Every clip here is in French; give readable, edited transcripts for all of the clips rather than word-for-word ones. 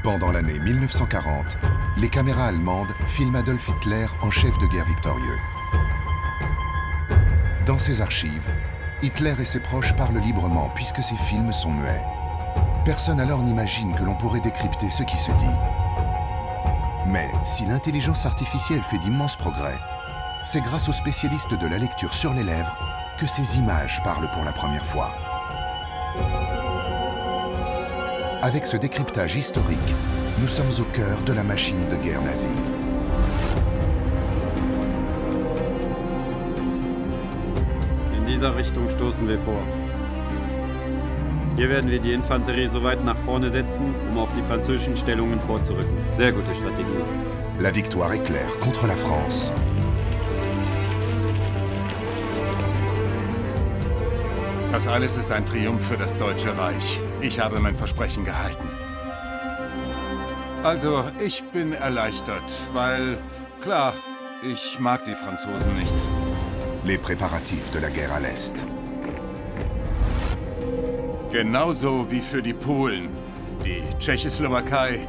Pendant l'année 1940, les caméras allemandes filment Adolf Hitler en chef de guerre victorieux. Dans ses archives, Hitler et ses proches parlent librement puisque ses films sont muets. Personne alors n'imagine que l'on pourrait décrypter ce qui se dit. Mais si l'intelligence artificielle fait d'immenses progrès, c'est grâce aux spécialistes de la lecture sur les lèvres que ces images parlent pour la première fois. Avec ce décryptage historique, nous sommes au cœur de la machine de guerre nazie. In dieser Richtung stoßen wir vor. Hier werden wir die Infanterie so weit nach vorne setzen, um auf die französischen Stellungen vorzurücken. Sehr gute Strategie. La victoire éclair contre la France. Das alles ist ein Triumph für das Deutsche Reich. Ich habe mein Versprechen gehalten. Also, ich bin erleichtert, weil, klar, ich mag die Franzosen nicht. Les préparatifs de la guerre à l'Est. Genauso wie für die Polen, die Tschechoslowakei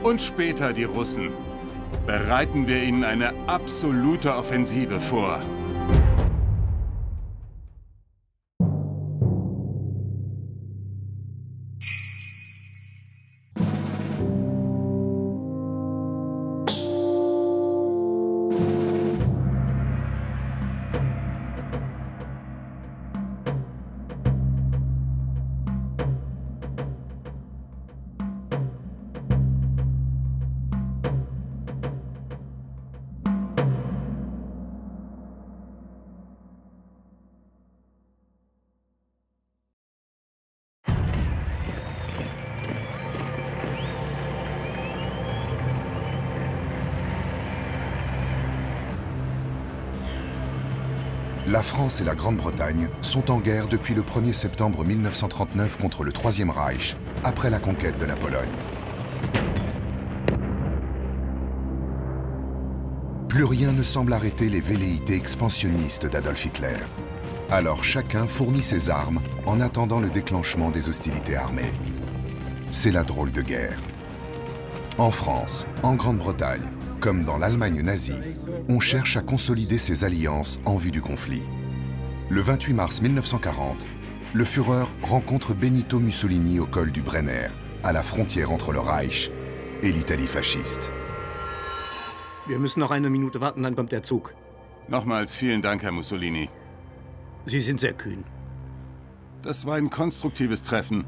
und später die Russen bereiten wir ihnen eine absolute Offensive vor. La France et la Grande-Bretagne sont en guerre depuis le 1er septembre 1939 contre le Troisième Reich, après la conquête de la Pologne. Plus rien ne semble arrêter les velléités expansionnistes d'Adolf Hitler. Alors chacun fournit ses armes en attendant le déclenchement des hostilités armées. C'est la drôle de guerre. En France, en Grande-Bretagne, comme dans l'Allemagne nazie, on cherche à consolider ses alliances en vue du conflit. Le 28 mars 1940, le Führer rencontre Benito Mussolini au col du Brenner, à la frontière entre le Reich et l'Italie fasciste. Wir müssen noch eine Minute warten, dann kommt der Zug. Nochmals vielen Dank, Herr Mussolini. Sie sind sehr kühn. Das war ein konstruktives Treffen.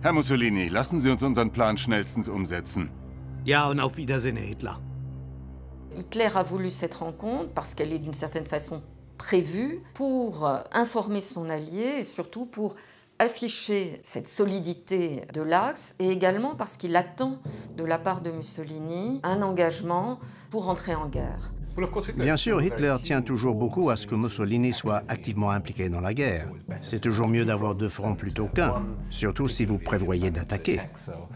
Herr Mussolini, lassen Sie uns unseren Plan schnellstens umsetzen. Ja, und auf Wiedersehen, Herr Hitler. Hitler a voulu cette rencontre parce qu'elle est d'une certaine façon prévue pour informer son allié et surtout pour afficher cette solidité de l'Axe et également parce qu'il attend de la part de Mussolini un engagement pour entrer en guerre. Bien sûr, Hitler tient toujours beaucoup à ce que Mussolini soit activement impliqué dans la guerre. C'est toujours mieux d'avoir deux fronts plutôt qu'un, surtout si vous prévoyez d'attaquer.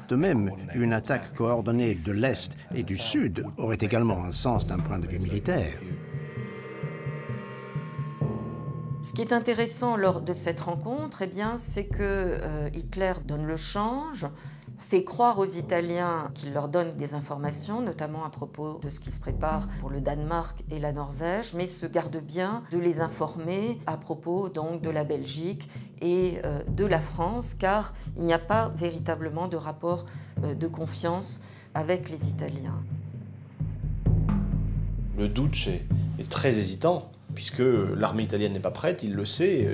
De même, une attaque coordonnée de l'Est et du Sud aurait également un sens d'un point de vue militaire. Ce qui est intéressant lors de cette rencontre, eh bien, c'est que Hitler donne le change, fait croire aux Italiens qu'il leur donne des informations, notamment à propos de ce qui se prépare pour le Danemark et la Norvège, mais se garde bien de les informer à propos donc de la Belgique et de la France, car il n'y a pas véritablement de rapport de confiance avec les Italiens. Le Duce est très hésitant, puisque l'armée italienne n'est pas prête, il le sait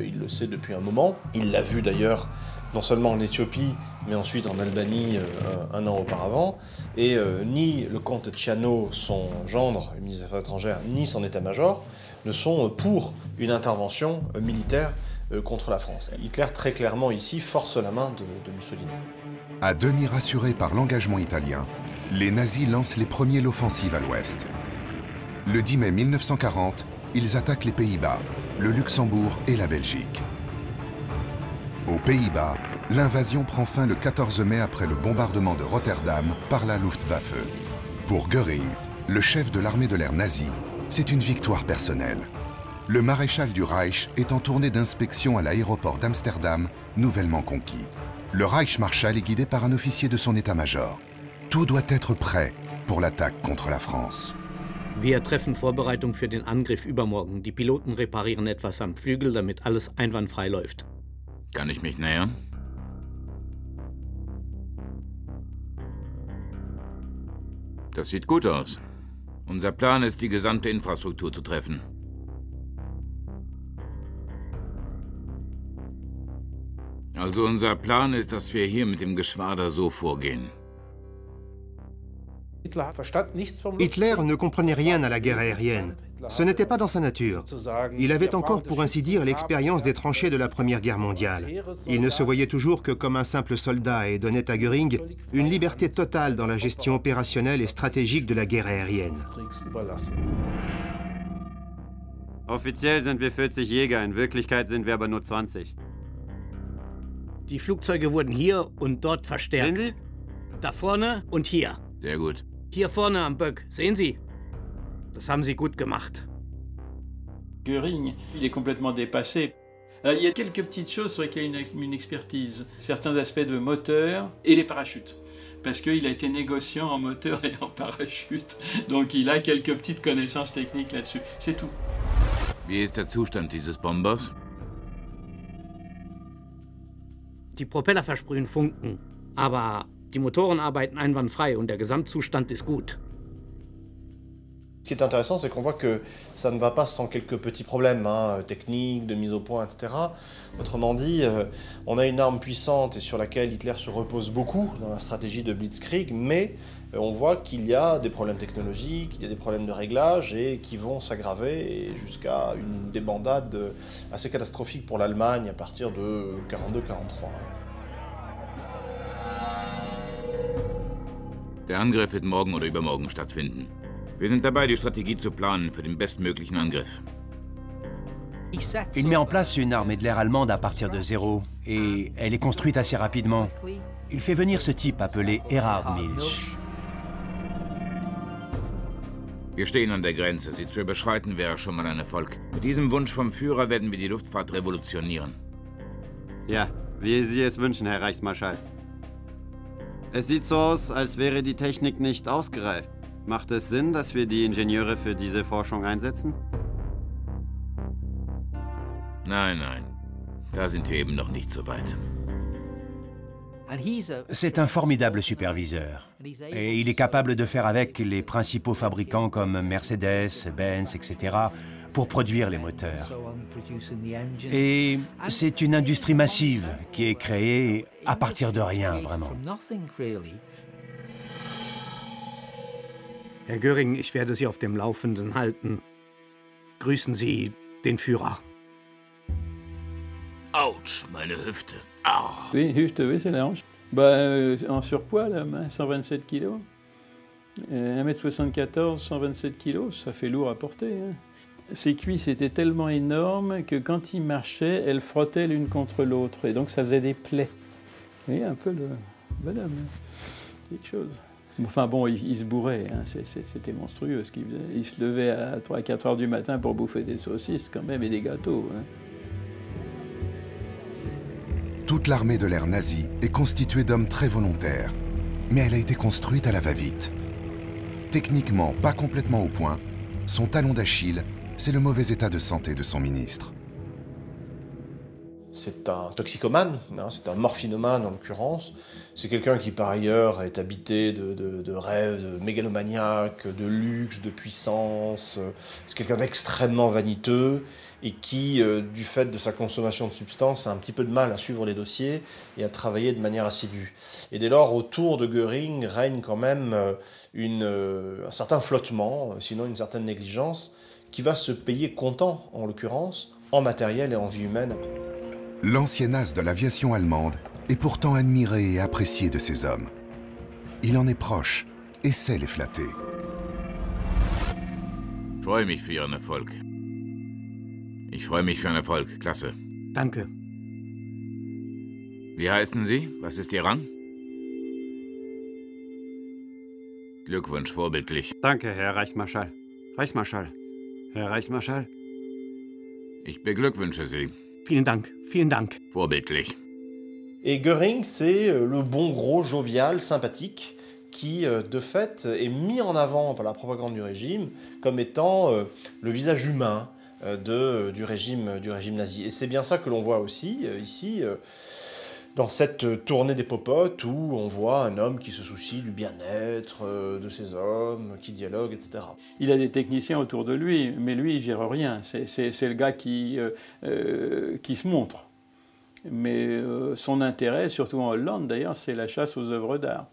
depuis un moment. Il l'a vu d'ailleurs non seulement en Éthiopie, mais ensuite en Albanie un an auparavant. Et ni le comte Ciano, son gendre, le ministre des Affaires étrangères, ni son état-major ne sont pour une intervention militaire contre la France. Hitler, très clairement ici, force la main de Mussolini. À demi rassurés par l'engagement italien, les nazis lancent les premiers l'offensive à l'ouest. Le 10 mai 1940, ils attaquent les Pays-Bas, le Luxembourg et la Belgique. Aux Pays-Bas, l'invasion prend fin le 14 mai après le bombardement de Rotterdam par la Luftwaffe. Pour Göring, le chef de l'armée de l'air nazie, c'est une victoire personnelle. Le maréchal du Reich est en tournée d'inspection à l'aéroport d'Amsterdam, nouvellement conquis. Le Reichsmarschall est guidé par un officier de son état-major. Tout doit être prêt pour l'attaque contre la France. Wir treffen Vorbereitung für den Angriff übermorgen. Die Piloten reparieren etwas am Flügel, damit alles einwandfrei läuft. Kann ich mich nähern? Das sieht gut aus. Unser Plan ist, die gesamte Infrastruktur zu treffen. Also unser Plan ist, dass wir hier mit dem Geschwader so vorgehen. Hitler ne comprenait rien à la guerre aérienne. Ce n'était pas dans sa nature. Il avait encore, pour ainsi dire, l'expérience des tranchées de la Première Guerre mondiale. Il ne se voyait toujours que comme un simple soldat et donnait à Göring une liberté totale dans la gestion opérationnelle et stratégique de la guerre aérienne. Offiziell sind wir 40 Jäger, in Wirklichkeit sind wir aber nur 20. Die Flugzeuge wurden hier und dort verstärkt. Sehen Sie? Da vorne und hier. Sehr gut. Hier vorne am Böck. Sehen Sie? Das haben Sie gut gemacht. Göring, il est complètement dépassé. Il y a quelques petites choses sur lesquelles il a une expertise. Certains aspects de moteur et les parachutes. Parce qu'il a été négociant en moteur et en parachute. Donc il a quelques petites connaissances techniques là-dessus. C'est tout. Wie ist der Zustand dieses Bombers? Die Propeller versprühen Funken, aber die Motoren arbeiten einwandfrei und der Gesamtzustand ist gut. Ce qui est intéressant, c'est qu'on voit que ça ne va pas sans quelques petits problèmes techniques, de mise au point, etc. Autrement dit, on a une arme puissante et sur laquelle Hitler se repose beaucoup dans la stratégie de Blitzkrieg, mais on voit qu'il y a des problèmes technologiques, il y a des problèmes de réglage et qui vont s'aggraver jusqu'à une débandade assez catastrophique pour l'Allemagne à partir de 42-43. Der Angriff wird morgen oder übermorgen stattfinden. Wir sind dabei, die Stratégie zu planen für den bestmöglichen Angriff. Il met en place une armée de l'air allemande à partir de zéro, et elle est construite assez rapidement. Il fait venir ce type appelé Erhard Milch. Wir stehen an der Grenze. Sie zu überschreiten wäre schon mal ein Erfolg. Mit diesem Wunsch vom Führer werden wir die Luftfahrt revolutionieren. Ja, wie Sie es wünschen, Herr Reichsmarschall. Es sieht so aus, als wäre die Technik nicht ausgereift. Macht es Sinn, dass wir die Ingenieure für diese Forschung einsetzen? Nein, nein. Da sind wir eben noch nicht so weit. C'est un formidable superviseur. Et il est capable de faire avec les principaux fabricants comme Mercedes, Benz, etc. pour produire les moteurs. Et c'est une industrie massive qui est créée à partir de rien, vraiment. Herr Göring, ich werde Sie auf dem Laufenden halten. Grüßen Sie den Führer. Autsch, meine Hüfte. Au. Oui, Hüfte, oui, c'est la hanche. En surpoids, là, 127 kg. 1m74, 127 kg, ça fait lourd à porter. Hein. Ses cuisses étaient tellement énormes que quand il marchait, elles frottaient l'une contre l'autre. Et donc ça faisait des plaies. Vous voyez un peu le bonhomme, quelque chose. Enfin bon, il se bourrait, hein. C'était monstrueux ce qu'il faisait. Il se levait à 3-4 heures du matin pour bouffer des saucisses quand même et des gâteaux. Hein. Toute l'armée de l'air nazie est constituée d'hommes très volontaires, mais elle a été construite à la va-vite. Techniquement pas complètement au point, son talon d'Achille, c'est le mauvais état de santé de son ministre. C'est un toxicomane, hein, c'est un morphinomane en l'occurrence. C'est quelqu'un qui par ailleurs est habité de rêves mégalomaniaques, de luxe, de puissance. C'est quelqu'un d'extrêmement vaniteux et qui, du fait de sa consommation de substances, a un petit peu de mal à suivre les dossiers et à travailler de manière assidue. Et dès lors, autour de Göring règne quand même un certain flottement, sinon une certaine négligence, qui va se payer comptant, en l'occurrence, en matériel et en vie humaine. L'ancien as de l'aviation allemande est pourtant admiré et apprécié de ses hommes. Il en est proche et sait les flatter. Ich freue mich für Ihren Erfolg. Ich freue mich für einen Erfolg. Klasse. Danke. Wie heißen Sie? Was ist Ihr Rang? Glückwunsch, vorbildlich. Danke, Herr Reichsmarschall. Reichsmarschall. Herr Reichsmarschall. Ich beglückwünsche Sie. Vielen Dank, vielen Dank. Vorbildlich. Et Göring, c'est le bon gros jovial, sympathique, qui, de fait, est mis en avant par la propagande du régime comme étant le visage humain du régime nazi. Et c'est bien ça que l'on voit aussi, ici, dans cette tournée des popotes, où on voit un homme qui se soucie du bien-être de ses hommes, qui dialogue, etc. Il a des techniciens autour de lui, mais lui, il gère rien. C'est le gars qui se montre. Mais son intérêt, surtout en Hollande d'ailleurs, c'est la chasse aux œuvres d'art.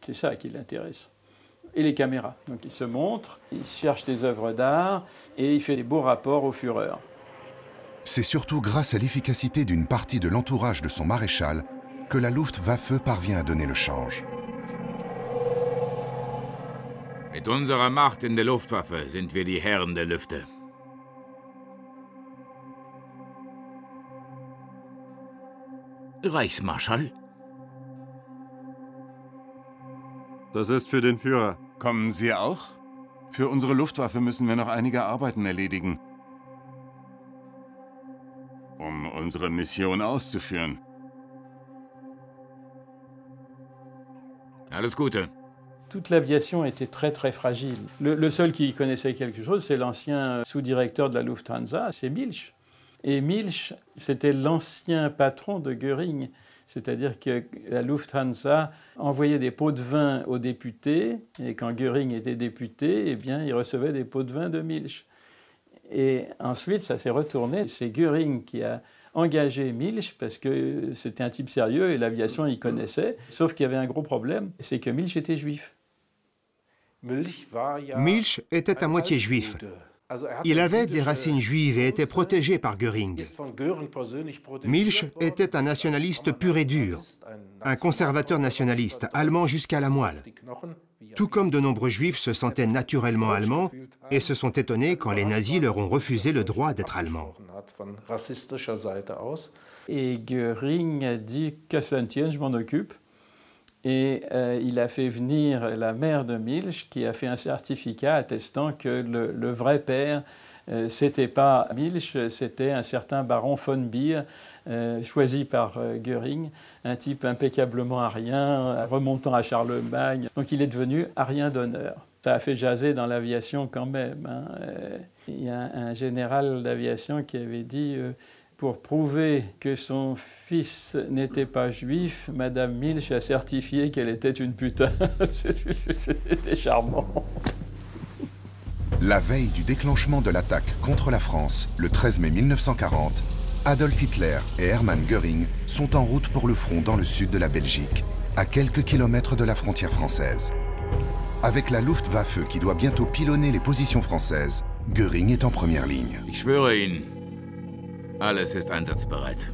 C'est ça qui l'intéresse. Et les caméras. Donc il se montre, il cherche des œuvres d'art et il fait des beaux rapports au Führer. C'est surtout grâce à l'efficacité d'une partie de l'entourage de son maréchal que la Luftwaffe parvient à donner le change. Mit unserer Macht in der Luftwaffe sind wir die Herren der Lüfte. Reichsmarschall? Das ist für den Führer. Kommen Sie auch? Für unsere Luftwaffe müssen wir noch einige Arbeiten erledigen, um unsere Mission auszuführen. Alles Gute. Toute l'aviation était très très fragile. Le seul qui connaissait quelque chose, c'est l'ancien sous-directeur de la Lufthansa, c'est Milch. Et Milch, c'était l'ancien patron de Göring. C'est-à-dire que la Lufthansa envoyait des pots de vin aux députés, et quand Göring était député, eh bien, il recevait des pots de vin de Milch. Et ensuite, ça s'est retourné. C'est Göring qui a engagé Milch parce que c'était un type sérieux et l'aviation, il connaissait. Sauf qu'il y avait un gros problème, c'est que Milch était juif. Milch était à moitié juif. Il avait des racines juives et était protégé par Göring. Milch était un nationaliste pur et dur, un conservateur nationaliste, allemand jusqu'à la moelle. Tout comme de nombreux juifs se sentaient naturellement allemands et se sont étonnés quand les nazis leur ont refusé le droit d'être allemands. Et Göring a dit « qu'à cela ne tienne, je m'en occupe ». Et il a fait venir la mère de Milch qui a fait un certificat attestant que le vrai père, c'était pas Milch, c'était un certain baron von Beer, choisi par Göring, un type impeccablement arien, remontant à Charlemagne. Donc il est devenu arien d'honneur. Ça a fait jaser dans l'aviation quand même. Hein. Il y a un général d'aviation qui avait dit pour prouver que son fils n'était pas juif, Madame Milch a certifié qu'elle était une putain. C'était charmant. La veille du déclenchement de l'attaque contre la France, le 13 mai 1940, Adolf Hitler et Hermann Göring sont en route pour le front dans le sud de la Belgique, à quelques kilomètres de la frontière française. Avec la Luftwaffe qui doit bientôt pilonner les positions françaises, Göring est en première ligne. Ich schwöre Ihnen, alles ist einsatzbereit.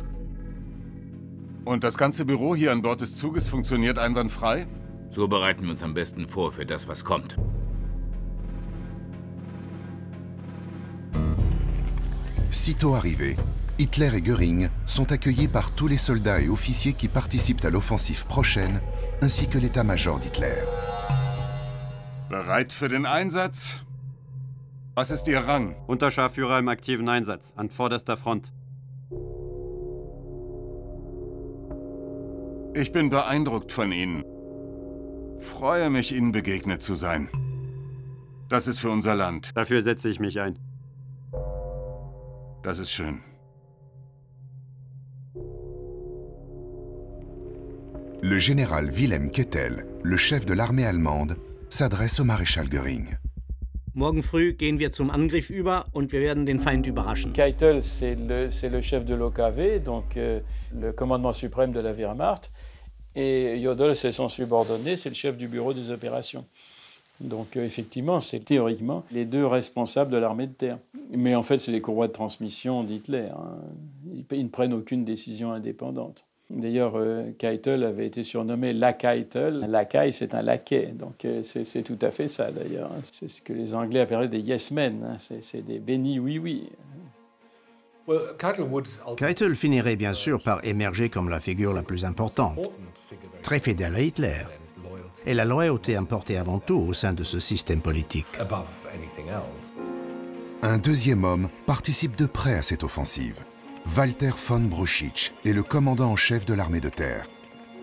Und das ganze Büro hier an Bord des Zuges funktioniert einwandfrei? So bereiten wir uns am besten vor für das, was kommt. Sitôt arrivés, Hitler et Göring sont accueillis par tous les soldats et officiers qui participent à l'offensive prochaine, ainsi que l'état-major d'Hitler. Bereit für den Einsatz? Was ist Ihr Rang? Unterscharführer im aktiven Einsatz, an vorderster Front. Ich bin beeindruckt von Ihnen. Freue mich, Ihnen begegnet zu sein. Das ist für unser Land. Dafür setze ich mich ein. Das ist schön. Le général Wilhelm Keitel, le chef de l'armée allemande, s'adresse au maréchal Göring. Morgen früh gehen wir zum Angriff über und wir werden den Feind überraschen. Keitel, c'est le chef de l'OKW, donc le commandement suprême de la Wehrmacht. Et Jodl, c'est son subordonné, c'est le chef du bureau des opérations. Donc effectivement, c'est théoriquement les deux responsables de l'armée de terre. Mais en fait, c'est les courroies de transmission d'Hitler. Hein. Ils ne prennent aucune décision indépendante. D'ailleurs, Keitel avait été surnommé Lacaille. Lacaille, c'est un laquais, donc c'est tout à fait ça d'ailleurs. C'est ce que les Anglais appelleraient des yes men, hein. C'est des bénis oui-oui. Keitel finirait bien sûr par émerger comme la figure la plus importante, très fidèle à Hitler. Et la loyauté importée avant tout au sein de ce système politique. Un deuxième homme participe de près à cette offensive. Walter von Brauchitsch est le commandant en chef de l'armée de terre.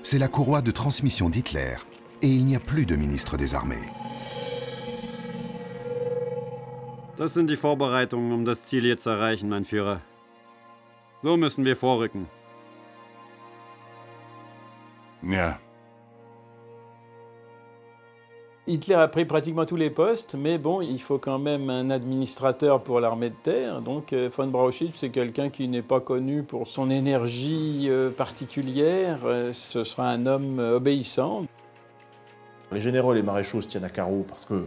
C'est la courroie de transmission d'Hitler et il n'y a plus de ministre des armées. Das sind die Vorbereitungen, um das Ziel hier zu erreichen, mein Führer. So müssen wir vorrücken. Ja. Hitler a pris pratiquement tous les postes, mais bon, il faut quand même un administrateur pour l'armée de terre. Donc von Brauchitsch, c'est quelqu'un qui n'est pas connu pour son énergie particulière. Ce sera un homme obéissant. Les généraux et les maréchaux se tiennent à carreau parce que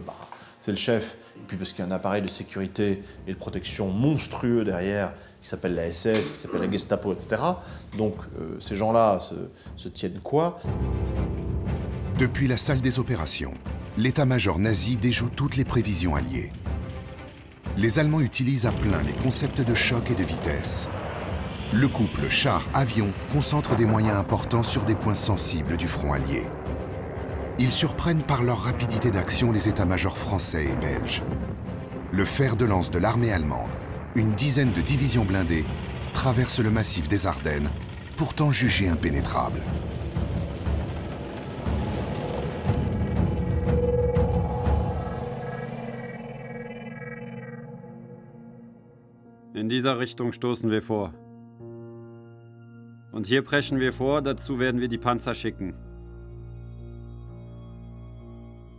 c'est le chef, et puis parce qu'il y a un appareil de sécurité et de protection monstrueux derrière, qui s'appelle la SS, qui s'appelle la Gestapo, etc. Donc ces gens-là se tiennent quoi? Depuis la salle des opérations, l'état-major nazi déjoue toutes les prévisions alliées. Les Allemands utilisent à plein les concepts de choc et de vitesse. Le couple char-avion concentre des moyens importants sur des points sensibles du front allié. Ils surprennent par leur rapidité d'action les états-majors français et belges. Le fer de lance de l'armée allemande, une dizaine de divisions blindées, traverse le massif des Ardennes, pourtant jugé impénétrable. In dieser Richtung stoßen wir vor. Und hier preschen wir vor, dazu werden wir die Panzer schicken.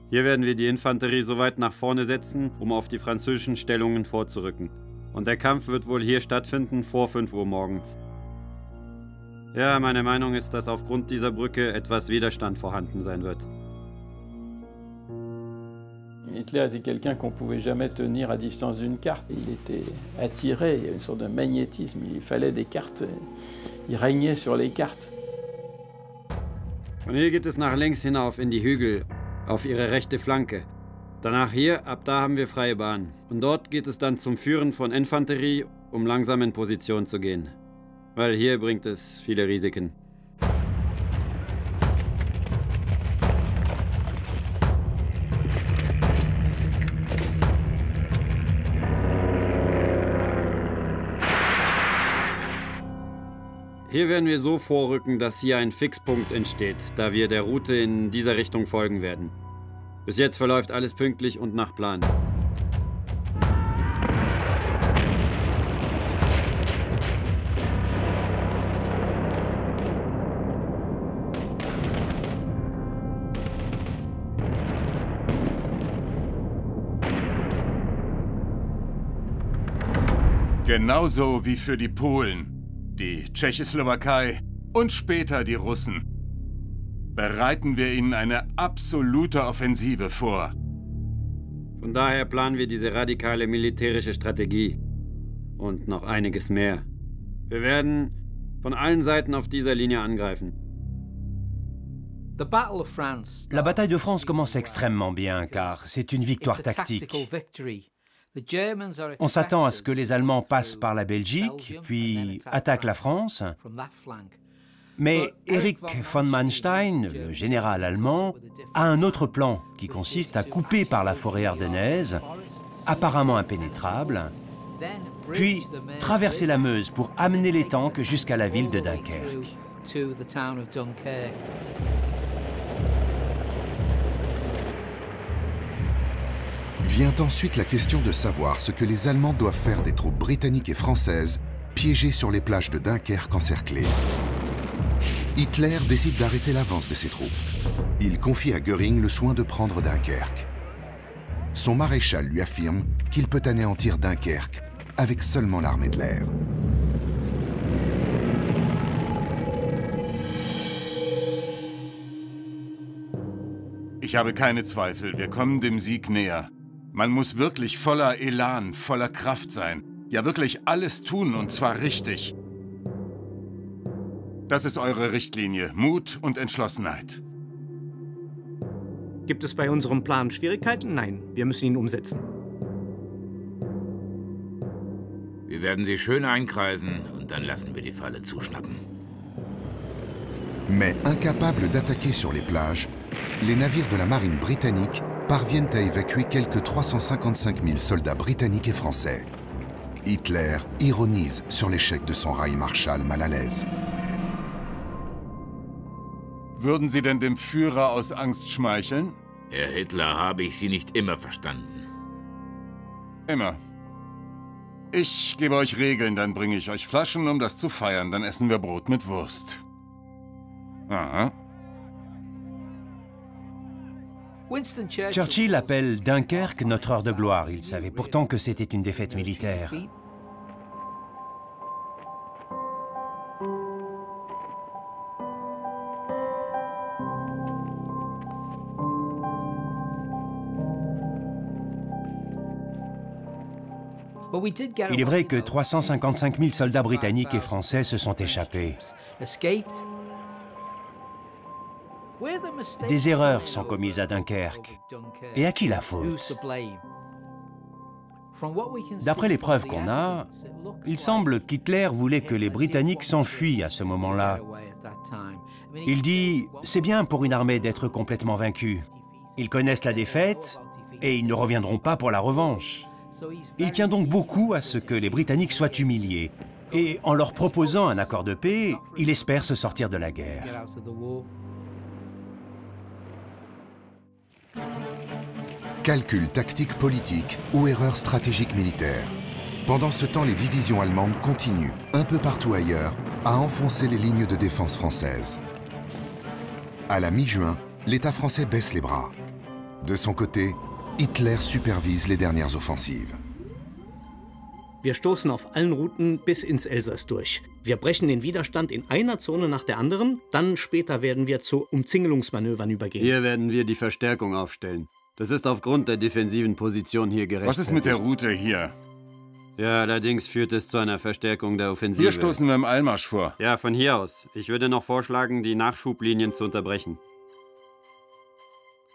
Hier werden wir die Infanterie so weit nach vorne setzen, um auf die französischen Stellungen vorzurücken. Und der Kampf wird wohl hier stattfinden vor 5 Uhr morgens. Ja, meine Meinung ist, dass aufgrund dieser Brücke etwas Widerstand vorhanden sein wird. Hitler était quelqu'un qu'on ne pouvait jamais tenir à distance d'une carte. Il était attiré, il y a une sorte de magnétisme, il fallait des cartes, il régnait sur les cartes. Von hier geht es nach links hinauf in die Hügel, auf ihre rechte Flanke. Danach hier, ab da haben wir freie Bahn. Und dort geht es dann zum Führen von Infanterie, um langsam in Position zu gehen. Weil hier bringt es viele Risiken. Hier werden wir so vorrücken, dass hier ein Fixpunkt entsteht, da wir der Route in dieser Richtung folgen werden. Bis jetzt verläuft alles pünktlich und nach Plan. Genauso wie für die Polen, die Tschechoslowakei und später die Russen bereiten wir ihnen eine absolute Offensive vor. Von daher planen wir diese radikale militärische Strategie und noch einiges mehr. Wir werden von allen Seiten auf dieser Linie angreifen. La bataille de France commence extrêmement bien car c'est une victoire tactique. On s'attend à ce que les Allemands passent par la Belgique, puis attaquent la France. Mais Erich von Manstein, le général allemand, a un autre plan qui consiste à couper par la forêt ardennaise, apparemment impénétrable, puis traverser la Meuse pour amener les tanks jusqu'à la ville de Dunkerque. Vient ensuite la question de savoir ce que les Allemands doivent faire des troupes britanniques et françaises piégées sur les plages de Dunkerque encerclées. Hitler décide d'arrêter l'avance de ses troupes. Il confie à Göring le soin de prendre Dunkerque. Son maréchal lui affirme qu'il peut anéantir Dunkerque avec seulement l'armée de l'air. Ich habe keine Zweifel, wir kommen dem Sieg näher. Man muss wirklich voller Elan, voller Kraft sein. Ja, wirklich alles tun, und zwar richtig. Das ist eure Richtlinie. Mut und Entschlossenheit. Gibt es bei unserem Plan Schwierigkeiten? Nein, wir müssen ihn umsetzen. Wir werden sie schön einkreisen und dann lassen wir die Falle zuschnappen. Mais incapables d'attaquer sur les plages, les navires de la marine britannique parviennent à évacuer quelques 355 000 soldats britanniques et français. Hitler ironise sur l'échec de son Reich Marschall mal à l'aise. Würden Sie denn dem Führer aus Angst schmeicheln? Herr Hitler, habe ich Sie nicht immer verstanden. Immer. Ich gebe euch Regeln, dann bringe ich euch Flaschen, um das zu feiern. Dann essen wir Brot mit Wurst. Aha. Churchill appelle Dunkerque notre heure de gloire. Il savait pourtant que c'était une défaite militaire. Il est vrai que 355 000 soldats britanniques et français se sont échappés. Des erreurs sont commises à Dunkerque. Et à qui la faute? D'après les preuves qu'on a, il semble qu'Hitler voulait que les Britanniques s'enfuient à ce moment-là. Il dit « C'est bien pour une armée d'être complètement vaincue. Ils connaissent la défaite et ils ne reviendront pas pour la revanche. » Il tient donc beaucoup à ce que les Britanniques soient humiliés. Et en leur proposant un accord de paix, il espère se sortir de la guerre. Calcul tactique politique ou erreur stratégique militaire. Pendant ce temps, les divisions allemandes continuent, un peu partout ailleurs, à enfoncer les lignes de défense françaises. À la mi-juin, l'État français baisse les bras. De son côté, Hitler supervise les dernières offensives. Wir stoßen auf allen Routen bis ins Elsass durch. Wir brechen den Widerstand in einer Zone nach der anderen, dann später werden wir zu Umzingelungsmanövern übergehen. Hier werden wir die Verstärkung aufstellen. Das ist aufgrund der defensiven Position hier gerechtfertigt. Was ist mit der Route hier? Ja, allerdings führt es zu einer Verstärkung der Offensive. Hier stoßen wir im Eilmarsch vor. Ja, von hier aus. Ich würde noch vorschlagen, die Nachschublinien zu unterbrechen.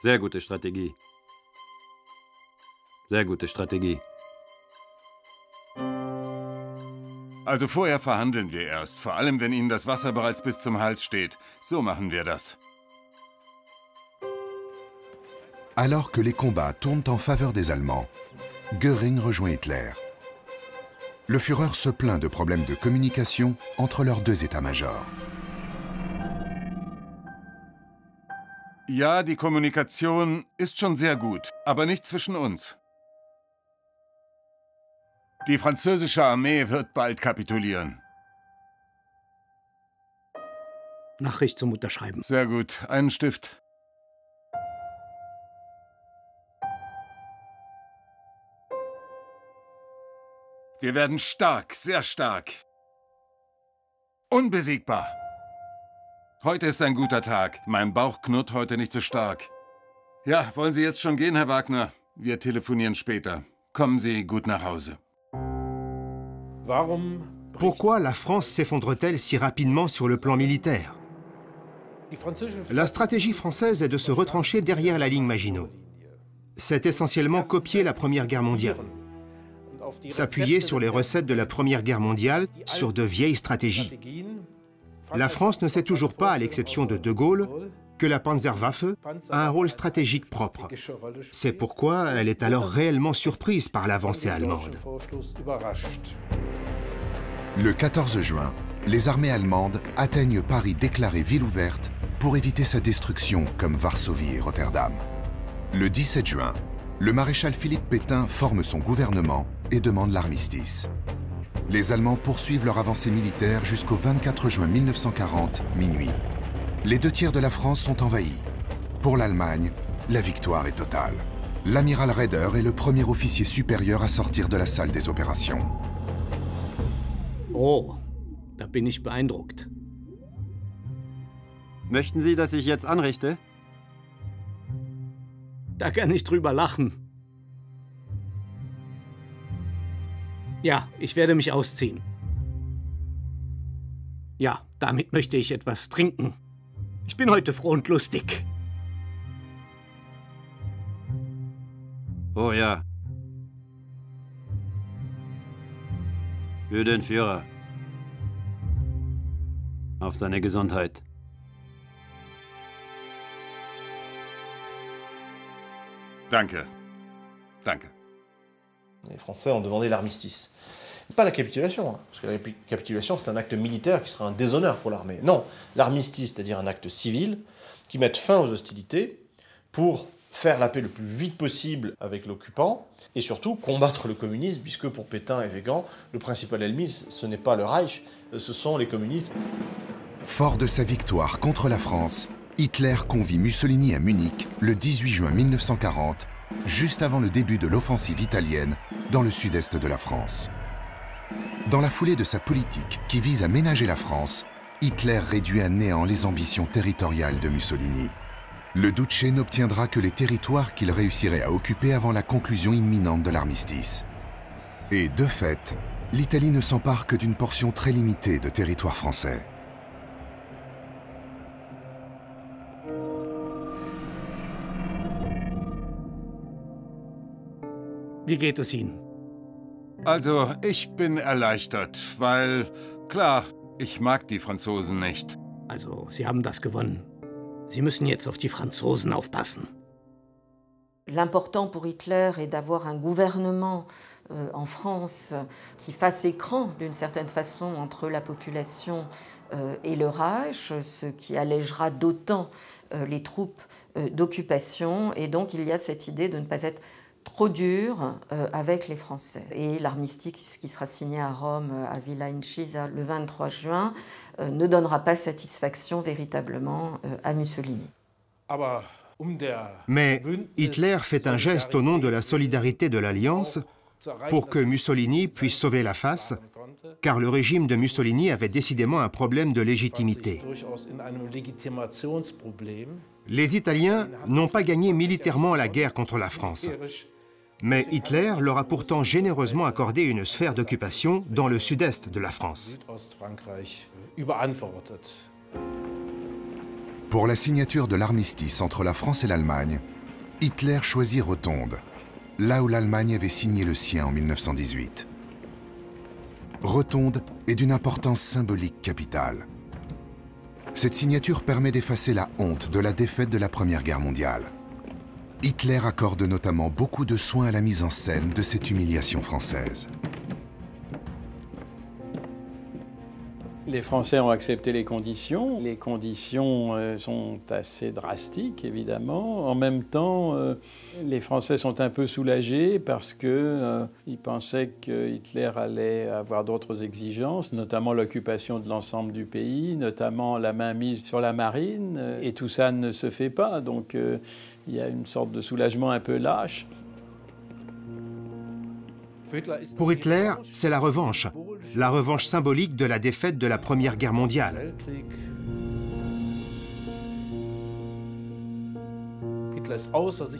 Sehr gute Strategie. Sehr gute Strategie. Also vorher verhandeln wir erst, vor allem wenn Ihnen das Wasser bereits bis zum Hals steht. So machen wir das. Alors que les combats tournent en faveur des Allemands, Göring rejoint Hitler. Le Führer se plaint de problèmes de communication entre leurs deux états-majors. Ja, die Kommunikation ist schon sehr gut, aber nicht zwischen uns. Die französische Armee wird bald kapitulieren. Nachricht zum Unterschreiben. Sehr gut. Einen Stift. Wir werden stark, sehr stark. Unbesiegbar. Heute ist ein guter Tag. Mein Bauch knurrt heute nicht so stark. Ja, wollen Sie jetzt schon gehen, Herr Wagner? Wir telefonieren später. Kommen Sie gut nach Hause. Pourquoi la France s'effondre-t-elle si rapidement sur le plan militaire? La stratégie française est de se retrancher derrière la ligne Maginot. C'est essentiellement copier la Première Guerre mondiale. S'appuyer sur les recettes de la Première Guerre mondiale, sur de vieilles stratégies. La France ne sait toujours pas, à l'exception de De Gaulle, que la Panzerwaffe a un rôle stratégique propre. C'est pourquoi elle est alors réellement surprise par l'avancée allemande. Le 14 juin, les armées allemandes atteignent Paris déclaré ville ouverte pour éviter sa destruction comme Varsovie et Rotterdam. Le 17 juin, le maréchal Philippe Pétain forme son gouvernement et demande l'armistice. Les Allemands poursuivent leur avancée militaire jusqu'au 24 juin 1940, minuit. Les 2 tiers de la France sont envahis. Pour l'Allemagne, la victoire est totale. L'amiral Raeder est le premier officier supérieur à sortir de la salle des opérations. Oh, da bin ich beeindruckt. Möchten Sie, dass ich jetzt anrichte? Da kann ich drüber lachen. Ja, ich werde mich ausziehen. Ja, damit möchte ich etwas trinken. Ich bin heute froh und lustig. Oh ja. Für den Führer. Auf seine Gesundheit. Danke. Danke. Les Français ont demandé l'armistice. Pas la capitulation, hein, parce que la capitulation, c'est un acte militaire qui sera un déshonneur pour l'armée. Non, l'armistice, c'est-à-dire un acte civil, qui mette fin aux hostilités pour faire la paix le plus vite possible avec l'occupant, et surtout combattre le communisme, puisque pour Pétain et Weygand, le principal ennemi, ce n'est pas le Reich, ce sont les communistes. Fort de sa victoire contre la France, Hitler convie Mussolini à Munich le 18 juin 1940, juste avant le début de l'offensive italienne dans le sud-est de la France. Dans la foulée de sa politique qui vise à ménager la France, Hitler réduit à néant les ambitions territoriales de Mussolini. Le Duce n'obtiendra que les territoires qu'il réussirait à occuper avant la conclusion imminente de l'armistice. Et de fait, l'Italie ne s'empare que d'une portion très limitée de territoire français. Wie geht es Ihnen? Also, ich bin erleichtert, weil, klar, ich mag die Franzosen nicht. Also, Sie haben das gewonnen. Sie müssen jetzt auf die Franzosen aufpassen. L'important pour Hitler est d'avoir un gouvernement en France qui fasse écran d'une certaine façon entre la population et le Reich, ce qui allégera d'autant les troupes d'occupation. Et donc il y a cette idée de ne pas être trop dur avec les Français. Et l'armistice qui sera signé à Rome, à Villa Incisa, le 23 juin, ne donnera pas satisfaction véritablement à Mussolini. Mais Hitler fait un geste au nom de la solidarité de l'Alliance pour que Mussolini puisse sauver la face, car le régime de Mussolini avait décidément un problème de légitimité. Les Italiens n'ont pas gagné militairement la guerre contre la France. Mais Hitler leur a pourtant généreusement accordé une sphère d'occupation dans le sud-est de la France. Pour la signature de l'armistice entre la France et l'Allemagne, Hitler choisit Rotonde, là où l'Allemagne avait signé le sien en 1918. Rotonde est d'une importance symbolique capitale. Cette signature permet d'effacer la honte de la défaite de la Première Guerre mondiale. Hitler accorde notamment beaucoup de soin à la mise en scène de cette humiliation française. Les Français ont accepté les conditions. Les conditions sont assez drastiques, évidemment. En même temps, les Français sont un peu soulagés parce qu'ils pensaient que Hitler allait avoir d'autres exigences, notamment l'occupation de l'ensemble du pays, notamment la mainmise sur la marine. Et tout ça ne se fait pas, donc il y a une sorte de soulagement un peu lâche. Pour Hitler, c'est la revanche symbolique de la défaite de la Première Guerre mondiale.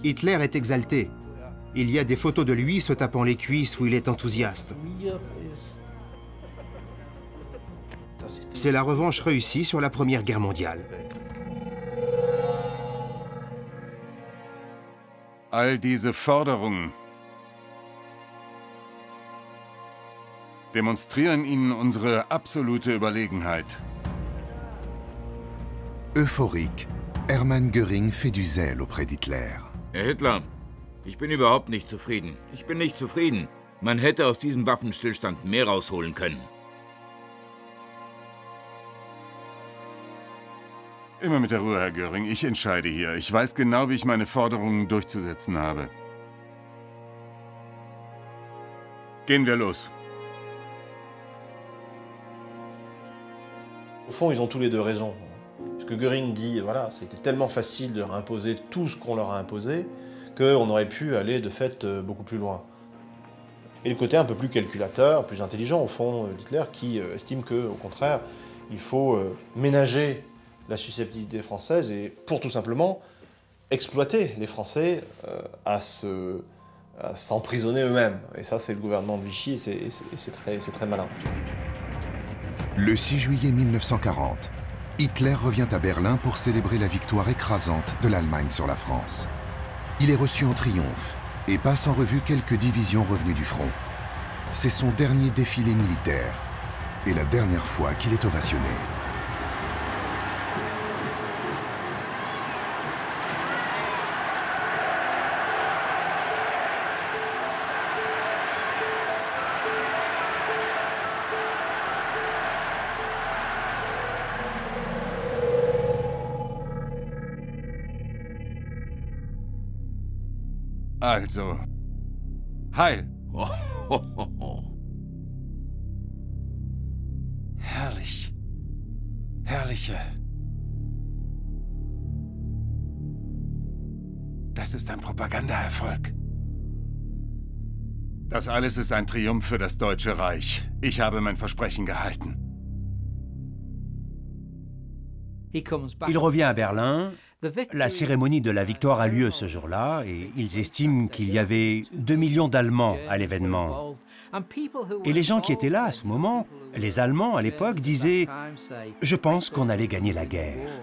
Hitler est exalté. Il y a des photos de lui se tapant les cuisses où il est enthousiaste. C'est la revanche réussie sur la Première Guerre mondiale. All diese Forderungen demonstrieren ihnen unsere absolute Überlegenheit. Euphorique, Hermann Göring fait du zèle auprès d'Hitler. Herr Hitler, ich bin überhaupt nicht zufrieden. Ich bin nicht zufrieden. Man hätte aus diesem Waffenstillstand mehr rausholen können. Immer mit der Ruhe, Herr Göring. Ich entscheide hier. Ich weiß genau, wie ich meine Forderungen durchzusetzen habe. Gehen wir los. Au fond, ils ont tous les deux raison. Parce que Göring dit, voilà, ça a été tellement facile de leur imposer tout ce qu'on leur a imposé qu'on aurait pu aller, de fait, beaucoup plus loin. Et le côté un peu plus calculateur, plus intelligent, au fond, d'Hitler, qui estime qu'au contraire, il faut ménager la susceptibilité française et, pour tout simplement, exploiter les Français à s'emprisonner eux-mêmes. Et ça, c'est le gouvernement de Vichy et c'est très malin. Le 6 juillet 1940, Hitler revient à Berlin pour célébrer la victoire écrasante de l'Allemagne sur la France. Il est reçu en triomphe et passe en revue quelques divisions revenues du front. C'est son dernier défilé militaire et la dernière fois qu'il est ovationné. Also, Heil! Herrlich. Herrliche. Das ist ein Propagandaerfolg. Das alles ist ein Triumph für das Deutsche Reich. Ich habe mein Versprechen gehalten. Il revient à Berlin. La cérémonie de la victoire a lieu ce jour-là et ils estiment qu'il y avait 2 millions d'Allemands à l'événement. Et les gens qui étaient là à ce moment, les Allemands à l'époque, disaient « Je pense qu'on allait gagner la guerre ».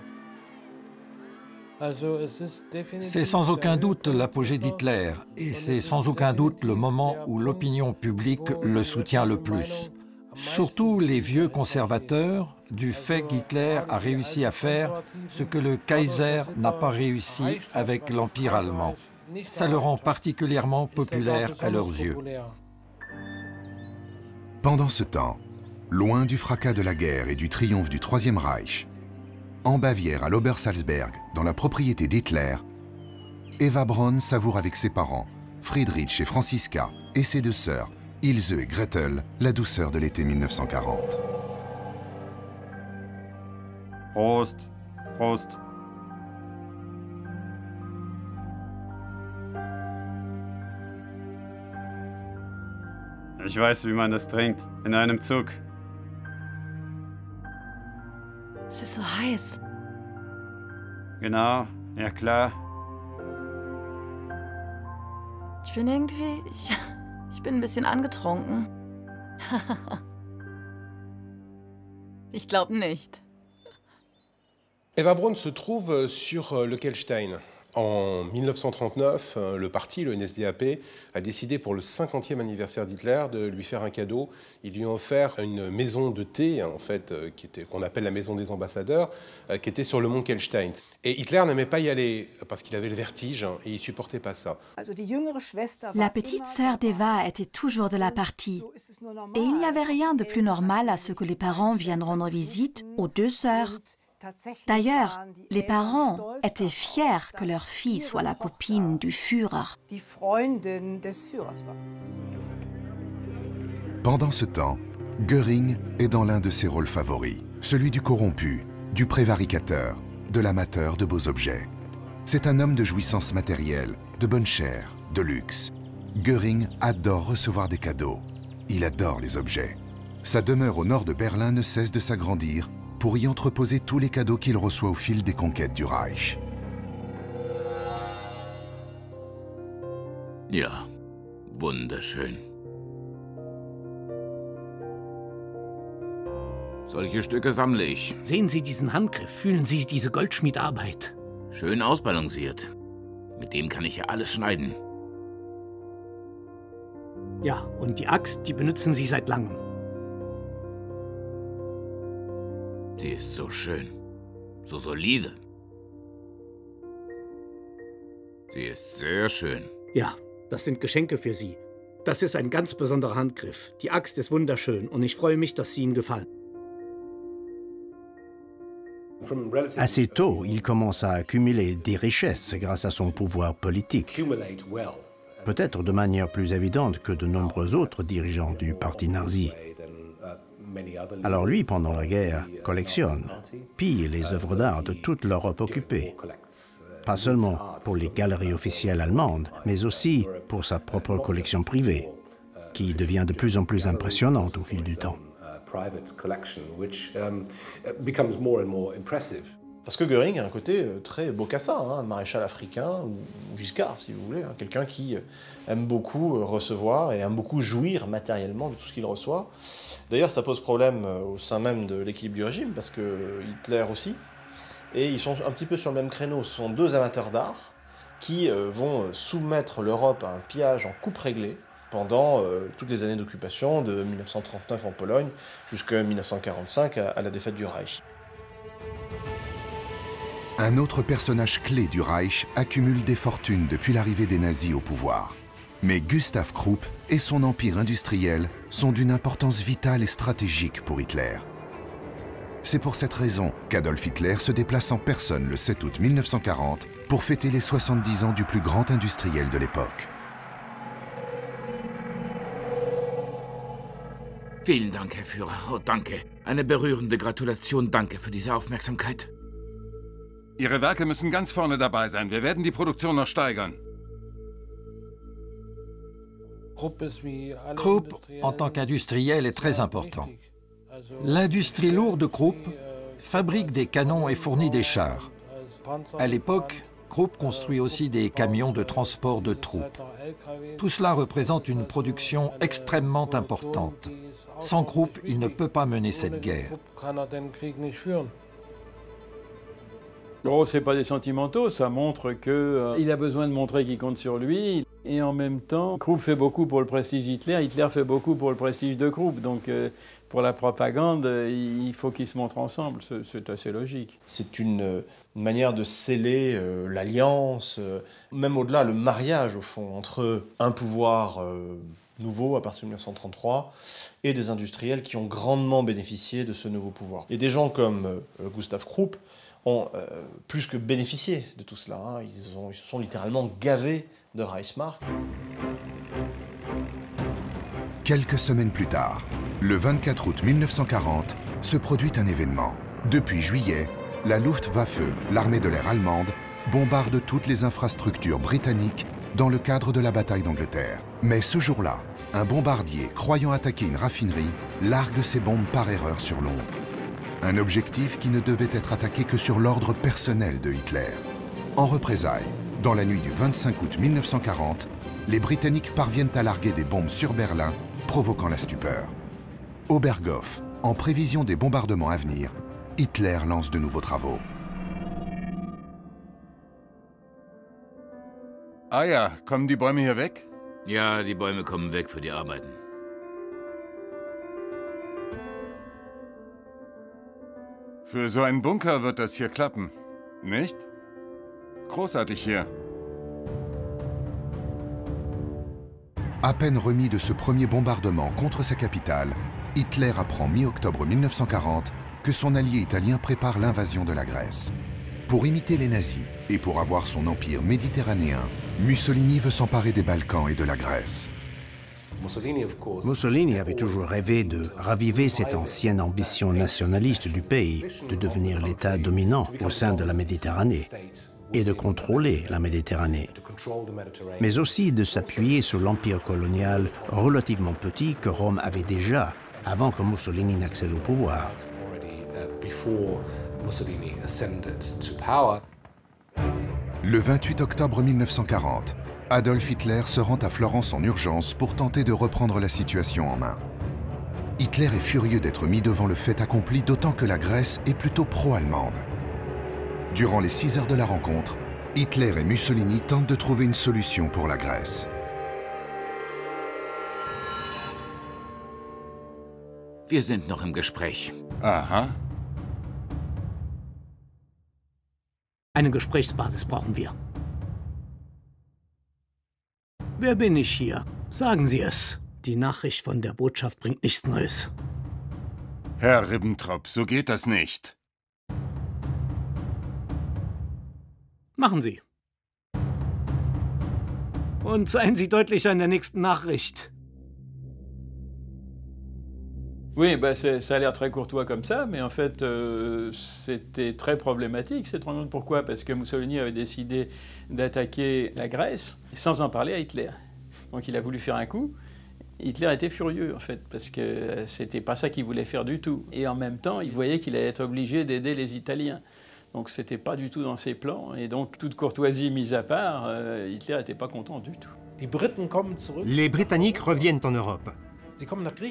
C'est sans aucun doute l'apogée d'Hitler et c'est sans aucun doute le moment où l'opinion publique le soutient le plus. Surtout les vieux conservateurs, du fait qu'Hitler a réussi à faire ce que le Kaiser n'a pas réussi avec l'Empire allemand. Ça le rend particulièrement populaire à leurs yeux. Pendant ce temps, loin du fracas de la guerre et du triomphe du Troisième Reich, en Bavière, à l'Obersalzberg, dans la propriété d'Hitler, Eva Braun savoure avec ses parents, Friedrich et Franziska, et ses 2 sœurs, Ilse et Gretel, la douceur de l'été 1940. Prost. Prost. Ich weiß, wie man das trinkt. In einem Zug. Es ist so heiß. Genau, ja klar. Ich bin irgendwie... Ich bin ein bisschen angetrunken. Ich glaube nicht. Eva Braun se trouve sur le Kelstein. En 1939, le parti, le NSDAP, a décidé pour le 50e anniversaire d'Hitler de lui faire un cadeau. Ils lui ont offert une maison de thé, en fait, qu'on appelle la maison des ambassadeurs, qui était sur le mont Kelstein. Et Hitler n'aimait pas y aller parce qu'il avait le vertige et il ne supportait pas ça. La petite sœur d'Eva était toujours de la partie. Et il n'y avait rien de plus normal à ce que les parents viennent rendre visite aux 2 sœurs. D'ailleurs, les parents étaient fiers que leur fille soit la copine du Führer. Pendant ce temps, Göring est dans l'un de ses rôles favoris, celui du corrompu, du prévaricateur, de l'amateur de beaux objets. C'est un homme de jouissance matérielle, de bonne chair, de luxe. Göring adore recevoir des cadeaux. Il adore les objets. Sa demeure au nord de Berlin ne cesse de s'agrandir pour y entreposer tous les cadeaux qu'il reçoit au fil des conquêtes du Reich. Ja, wunderschön. Solche Stücke sammle ich. Sehen Sie diesen Handgriff, fühlen Sie diese Goldschmiedarbeit. Schön ausbalanciert. Mit dem kann ich ja alles schneiden. Ja, und die Axt, die benutzen Sie seit langem. Sie ist so schön, so solide. Sie ist sehr schön. Ja, das sind Geschenke für Sie. Das ist ein ganz besonderer Handgriff. Die Axt ist wunderschön und ich freue mich, dass sie Ihnen gefallen. Assez tôt, il commence à accumuler des richesses grâce à son pouvoir politique. Peut-être de manière plus évidente que de nombreux autres dirigeants du parti nazi. Alors lui, pendant la guerre, collectionne, pille les œuvres d'art de toute l'Europe occupée. Pas seulement pour les galeries officielles allemandes, mais aussi pour sa propre collection privée, qui devient de plus en plus impressionnante au fil du temps. Parce que Göring a un côté très bokassa, un maréchal africain, ou Giscard si vous voulez, quelqu'un qui aime beaucoup recevoir et aime beaucoup jouir matériellement de tout ce qu'il reçoit. D'ailleurs, ça pose problème au sein même de l'équilibre du régime, parce que Hitler aussi, et ils sont un petit peu sur le même créneau. Ce sont 2 amateurs d'art qui vont soumettre l'Europe à un pillage en coupe réglée pendant toutes les années d'occupation, de 1939 en Pologne jusqu'à 1945 à la défaite du Reich. Un autre personnage clé du Reich accumule des fortunes depuis l'arrivée des nazis au pouvoir. Mais Gustav Krupp et son empire industriel sont d'une importance vitale et stratégique pour Hitler. C'est pour cette raison qu'Adolf Hitler se déplace en personne le 7 août 1940 pour fêter les 70 ans du plus grand industriel de l'époque. Vielen Dank, Herr Führer. Oh, danke. Eine berührende Gratulation. Danke für diese Aufmerksamkeit. Ihre Werke müssen ganz vorne dabei sein. Wir werden die Produktion noch steigern. Krupp, en tant qu'industriel, est très important. L'industrie lourde Krupp fabrique des canons et fournit des chars. À l'époque, Krupp construit aussi des camions de transport de troupes. Tout cela représente une production extrêmement importante. Sans Krupp, il ne peut pas mener cette guerre. Oh, c'est pas des sentimentaux, ça montre qu'il a besoin de montrer qu'il compte sur lui. Et en même temps, Krupp fait beaucoup pour le prestige d'Hitler, Hitler fait beaucoup pour le prestige de Krupp. Donc pour la propagande, il faut qu'ils se montrent ensemble, c'est assez logique. C'est une manière de sceller l'alliance, même au-delà, le mariage au fond, entre un pouvoir nouveau à partir de 1933 et des industriels qui ont grandement bénéficié de ce nouveau pouvoir. Et des gens comme Gustav Krupp ont plus que bénéficié de tout cela. Hein. Ils se sont littéralement gavés de Reichsmark. Quelques semaines plus tard, le 24 août 1940, se produit un événement. Depuis juillet, la Luftwaffe, l'armée de l'air allemande, bombarde toutes les infrastructures britanniques dans le cadre de la bataille d'Angleterre. Mais ce jour-là, un bombardier, croyant attaquer une raffinerie, largue ses bombes par erreur sur Londres. Un objectif qui ne devait être attaqué que sur l'ordre personnel de Hitler. En représailles, dans la nuit du 25 août 1940, les Britanniques parviennent à larguer des bombes sur Berlin, provoquant la stupeur. Au Berghof, en prévision des bombardements à venir, Hitler lance de nouveaux travaux. Ah ja, kommen die Bäume hier weg? Ja, die Bäume kommen weg für die Arbeiten. Für so einen Bunker wird das hier klappen, nicht? Großartig hier. À peine remis de ce premier bombardement contre sa capitale, Hitler apprend mi-octobre 1940 que son allié italien prépare l'invasion de la Grèce. Pour imiter les nazis et pour avoir son empire méditerranéen, Mussolini veut s'emparer des Balkans et de la Grèce. Mussolini avait toujours rêvé de raviver cette ancienne ambition nationaliste du pays, de devenir l'État dominant au sein de la Méditerranée et de contrôler la Méditerranée, mais aussi de s'appuyer sur l'empire colonial relativement petit que Rome avait déjà avant que Mussolini n'accède au pouvoir. Le 28 octobre 1940, Adolf Hitler se rend à Florence en urgence pour tenter de reprendre la situation en main. Hitler est furieux d'être mis devant le fait accompli, d'autant que la Grèce est plutôt pro-allemande. Durant les 6 heures de la rencontre, Hitler et Mussolini tentent de trouver une solution pour la Grèce. Wir sind noch im Gespräch. Aha. Eine Gesprächsbasis brauchen wir. Wer bin ich hier? Sagen Sie es. Die Nachricht von der Botschaft bringt nichts Neues. Herr Ribbentrop, so geht das nicht. Machen Sie. Und seien Sie deutlicher in der nächsten Nachricht. Oui, ben ça a l'air très courtois comme ça, mais en fait, c'était très problématique cette rencontre. Pourquoi? Parce que Mussolini avait décidé d'attaquer la Grèce sans en parler à Hitler. Donc il a voulu faire un coup. Hitler était furieux, en fait, parce que c'était pas ça qu'il voulait faire du tout. Et en même temps, il voyait qu'il allait être obligé d'aider les Italiens. Donc c'était pas du tout dans ses plans. Et donc, toute courtoisie mise à part, Hitler n'était pas content du tout. Les Britanniques reviennent en Europe.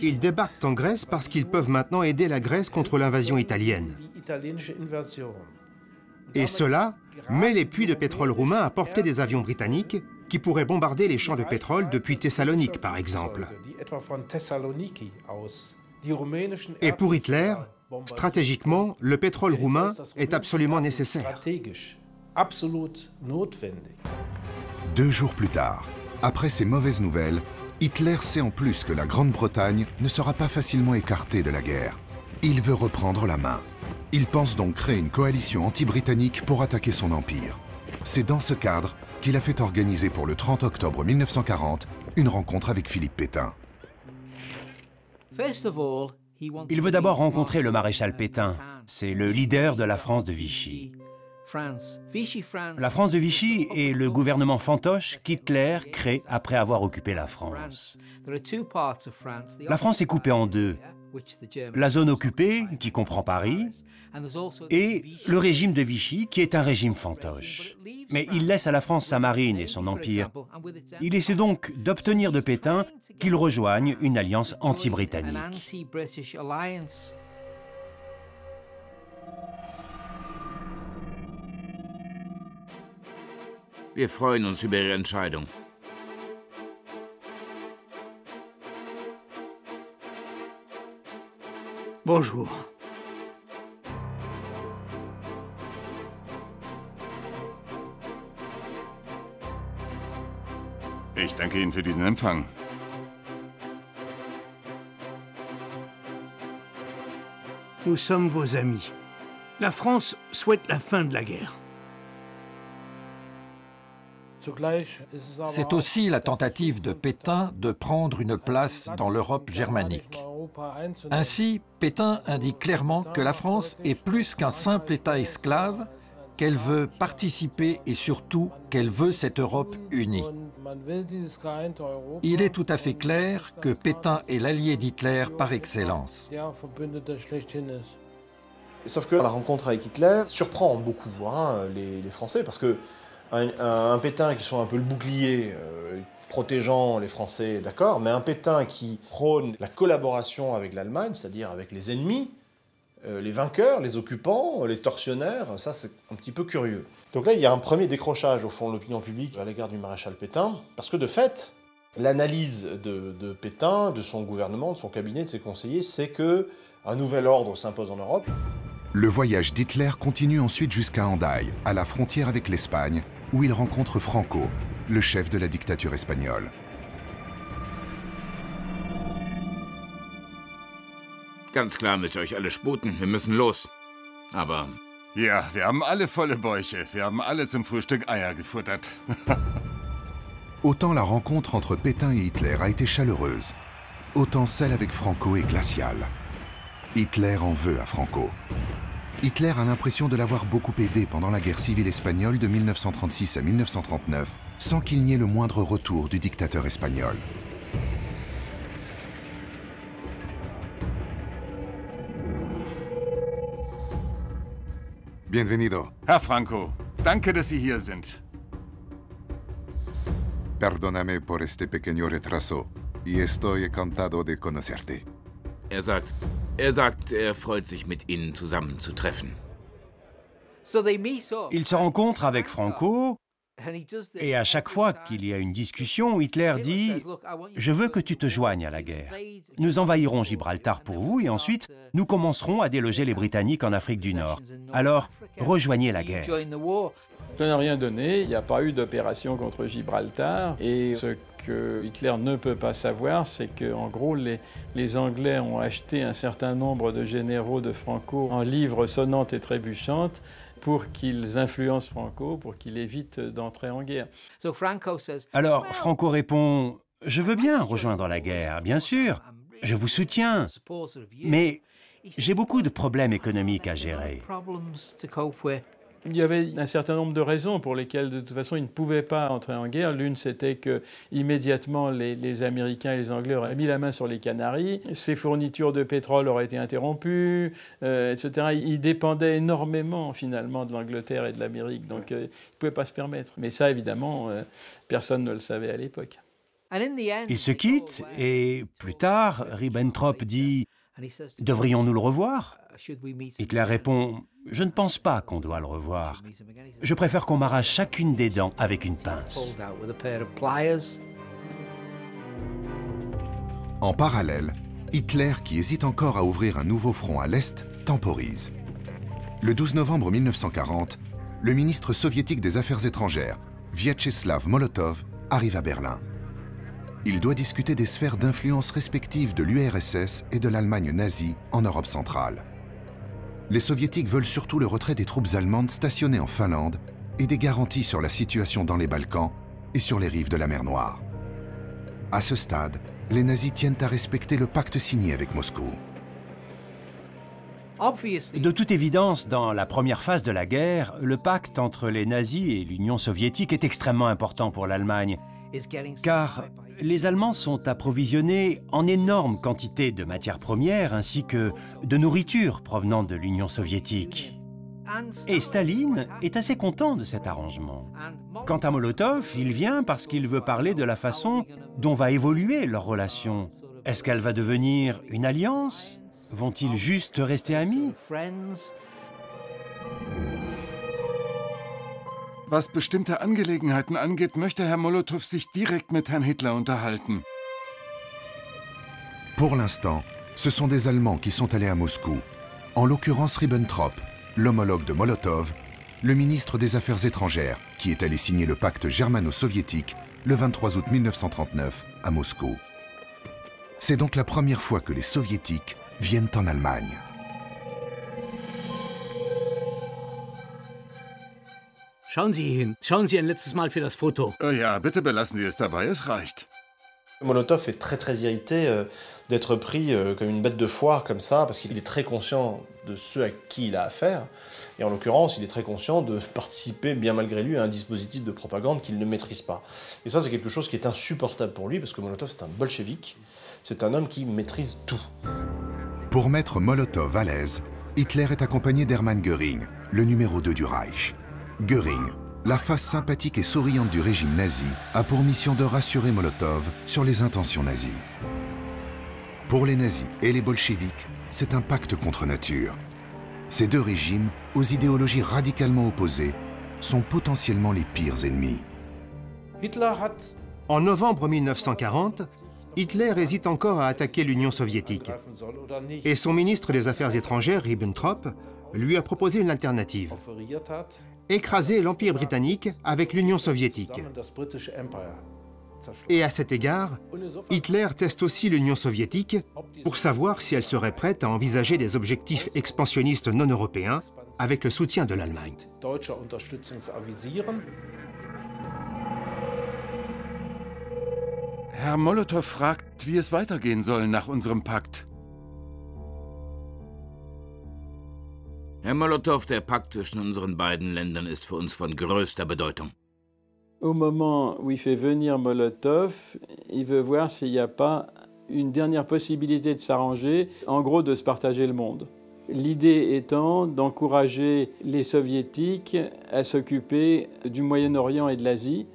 Ils débarquent en Grèce parce qu'ils peuvent maintenant aider la Grèce contre l'invasion italienne. Et cela met les puits de pétrole roumains à portée des avions britanniques qui pourraient bombarder les champs de pétrole depuis Thessalonique, par exemple. Et pour Hitler, stratégiquement, le pétrole roumain est absolument nécessaire. 2 jours plus tard, après ces mauvaises nouvelles, Hitler sait en plus que la Grande-Bretagne ne sera pas facilement écartée de la guerre. Il veut reprendre la main. Il pense donc créer une coalition anti-britannique pour attaquer son empire. C'est dans ce cadre qu'il a fait organiser pour le 30 octobre 1940 une rencontre avec Philippe Pétain. Il veut d'abord rencontrer le maréchal Pétain. C'est le leader de la France de Vichy. La France de Vichy est le gouvernement fantoche qu'Hitler crée après avoir occupé la France. La France est coupée en deux. La zone occupée, qui comprend Paris, et le régime de Vichy, qui est un régime fantoche. Mais il laisse à la France sa marine et son empire. Il essaie donc d'obtenir de Pétain qu'il rejoigne une alliance anti-britannique. Wir freuen uns über Ihre Entscheidung. Bonjour. Ich danke Ihnen für diesen Empfang. Nous sommes vos amis. La France souhaite la fin de la guerre. C'est aussi la tentative de Pétain de prendre une place dans l'Europe germanique. Ainsi, Pétain indique clairement que la France est plus qu'un simple État esclave, qu'elle veut participer et surtout qu'elle veut cette Europe unie. Il est tout à fait clair que Pétain est l'allié d'Hitler par excellence. Sauf que la rencontre avec Hitler surprend beaucoup les Français, parce que un Pétain qui soit un peu le bouclier protégeant les Français, d'accord, mais un Pétain qui prône la collaboration avec l'Allemagne, c'est-à-dire avec les ennemis, les vainqueurs, les occupants, les tortionnaires, ça c'est un petit peu curieux. Donc là, il y a un premier décrochage au fond de l'opinion publique à l'égard du maréchal Pétain, parce que de fait, l'analyse de Pétain, de son gouvernement, de son cabinet, de ses conseillers, c'est qu'un nouvel ordre s'impose en Europe. Le voyage d'Hitler continue ensuite jusqu'à Hendaye, à la frontière avec l'Espagne, où il rencontre Franco, le chef de la dictature espagnole. Ganz klar müsst ihr euch alle sputen. Wir müssen los. Aber... Ja, wir haben alle volle Bäuche. Wir haben alle zum Frühstück Eier gefuttert. Autant la rencontre entre Pétain et Hitler a été chaleureuse, autant celle avec Franco est glaciale. Hitler en veut à Franco. Hitler a l'impression de l'avoir beaucoup aidé pendant la guerre civile espagnole de 1936 à 1939, sans qu'il n'y ait le moindre retour du dictateur espagnol. Bienvenido. Herr Franco, danke, dass Sie hier sind. Perdóname por este pequeño retraso y estoy encantado de conocerte. Er sagt, er freut sich, mit Ihnen zusammenzutreffen. Il se rencontre avec Franco, et à chaque fois qu'il y a une discussion, Hitler dit « Je veux que tu te joignes à la guerre. Nous envahirons Gibraltar pour vous et ensuite, nous commencerons à déloger les Britanniques en Afrique du Nord. Alors, rejoignez la guerre. » Ça n'a rien donné, il n'y a pas eu d'opération contre Gibraltar. Et ce que Hitler ne peut pas savoir, c'est qu'en gros, les Anglais ont acheté un certain nombre de généraux de Franco en livres sonnantes et trébuchantes pour qu'ils influencent Franco, pour qu'il évite d'entrer en guerre. Alors Franco répond « Je veux bien rejoindre la guerre, bien sûr, je vous soutiens, mais j'ai beaucoup de problèmes économiques à gérer. » Il y avait un certain nombre de raisons pour lesquelles, de toute façon, ils ne pouvaient pas entrer en guerre. L'une, c'était que immédiatement les Américains et les Anglais auraient mis la main sur les Canaries. Ces fournitures de pétrole auraient été interrompues, etc. Ils dépendaient énormément, finalement, de l'Angleterre et de l'Amérique. Donc, ils ne pouvaient pas se permettre. Mais ça, évidemment, personne ne le savait à l'époque. Ils se quittent et, plus tard, Ribbentrop dit « Devrions-nous le revoir ?» Hitler répond « Je ne pense pas qu'on doit le revoir. Je préfère qu'on m'arrache chacune des dents avec une pince. » En parallèle, Hitler, qui hésite encore à ouvrir un nouveau front à l'Est, temporise. Le 12 novembre 1940, le ministre soviétique des Affaires étrangères, Vyacheslav Molotov, arrive à Berlin. Il doit discuter des sphères d'influence respectives de l'URSS et de l'Allemagne nazie en Europe centrale. Les soviétiques veulent surtout le retrait des troupes allemandes stationnées en Finlande et des garanties sur la situation dans les Balkans et sur les rives de la mer Noire. À ce stade, les nazis tiennent à respecter le pacte signé avec Moscou. De toute évidence, dans la première phase de la guerre, le pacte entre les nazis et l'Union soviétique est extrêmement important pour l'Allemagne, car les Allemands sont approvisionnés en énormes quantités de matières premières ainsi que de nourriture provenant de l'Union soviétique. Et Staline est assez content de cet arrangement. Quant à Molotov, il vient parce qu'il veut parler de la façon dont va évoluer leur relation. Est-ce qu'elle va devenir une alliance ? Vont-ils juste rester amis? Was bestimmte Angelegenheiten angeht, möchte Herr Molotow sich direkt mit Herrn Hitler unterhalten. Pour l'instant, ce sont des Allemands qui sont allés à Moscou, en l'occurrence Ribbentrop, l'homologue de Molotov, le ministre des Affaires étrangères, qui est allé signer le pacte germano-soviétique le 23 août 1939 à Moscou. C'est donc la première fois que les Soviétiques viennent en Allemagne. Schauen Sie hin. Schauen Sie ein letztes Mal für das Foto. Ja, bitte belassen Sie es dabei, es reicht. Molotov est très irrité d'être pris comme une bête de foire comme ça, parce qu'il est très conscient de ce à qui il a affaire. Et en l'occurrence, il est très conscient de participer, bien malgré lui, à un dispositif de propagande qu'il ne maîtrise pas. Et ça, c'est quelque chose qui est insupportable pour lui, parce que Molotov, c'est un bolchevique. C'est un homme qui maîtrise tout. Pour mettre Molotov à l'aise, Hitler est accompagné d'Hermann Göring, le numéro 2 du Reich. Göring, la face sympathique et souriante du régime nazi, a pour mission de rassurer Molotov sur les intentions nazies. Pour les nazis et les bolcheviks, c'est un pacte contre nature. Ces deux régimes, aux idéologies radicalement opposées, sont potentiellement les pires ennemis. En novembre 1940, Hitler hésite encore à attaquer l'Union soviétique. Et son ministre des Affaires étrangères, Ribbentrop, lui a proposé une alternative. Écraser l'Empire britannique avec l'Union soviétique. Et à cet égard, Hitler teste aussi l'Union soviétique pour savoir si elle serait prête à envisager des objectifs expansionnistes non européens avec le soutien de l'Allemagne. Herr Molotow fragt, wie es weitergehen soll nach unserem Pakt. Herr Molotow, der Pakt zwischen unseren beiden Ländern ist für uns von größter Bedeutung. Au moment où il fait venir Molotov, il veut voir s'il n'y a pas une dernière possibilité de s'arranger, en gros de se partager le monde. L'idée étant d'encourager les Soviétiques à s'occuper du Moyen-Orient et de l'Asie,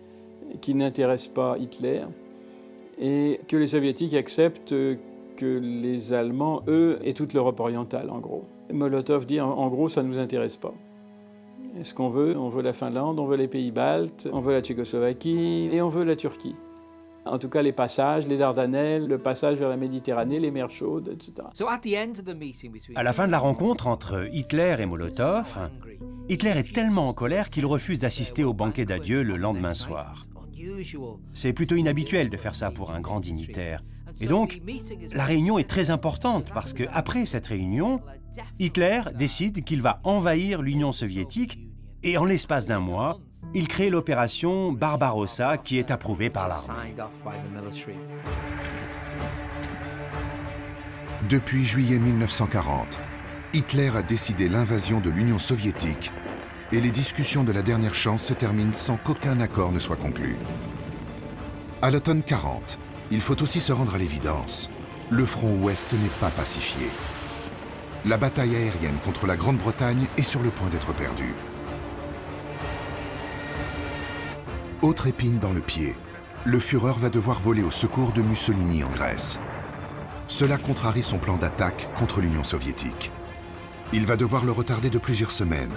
qui n'intéressent pas Hitler, et que les Soviétiques acceptent que les Allemands, eux, aient toute l'Europe orientale, en gros. Molotov dit, en gros, ça ne nous intéresse pas. Est-ce qu'on veut? On veut la Finlande, on veut les pays baltes, on veut la Tchécoslovaquie et on veut la Turquie. En tout cas, les passages, les Dardanelles, le passage vers la Méditerranée, les mers chaudes, etc. À la fin de la rencontre entre Hitler et Molotov, Hitler est tellement en colère qu'il refuse d'assister au banquet d'adieu le lendemain soir. C'est plutôt inhabituel de faire ça pour un grand dignitaire. Et donc, la réunion est très importante parce qu'après cette réunion, Hitler décide qu'il va envahir l'Union soviétique et en l'espace d'un mois, il crée l'opération Barbarossa qui est approuvée par l'armée. Depuis juillet 1940, Hitler a décidé l'invasion de l'Union soviétique et les discussions de la dernière chance se terminent sans qu'aucun accord ne soit conclu. À l'automne 40, il faut aussi se rendre à l'évidence. Le front ouest n'est pas pacifié. La bataille aérienne contre la Grande-Bretagne est sur le point d'être perdue. Autre épine dans le pied, le Führer va devoir voler au secours de Mussolini en Grèce. Cela contrarie son plan d'attaque contre l'Union soviétique. Il va devoir le retarder de plusieurs semaines.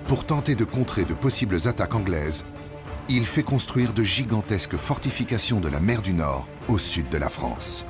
Pour tenter de contrer de possibles attaques anglaises, il fait construire de gigantesques fortifications de la mer du Nord au sud de la France.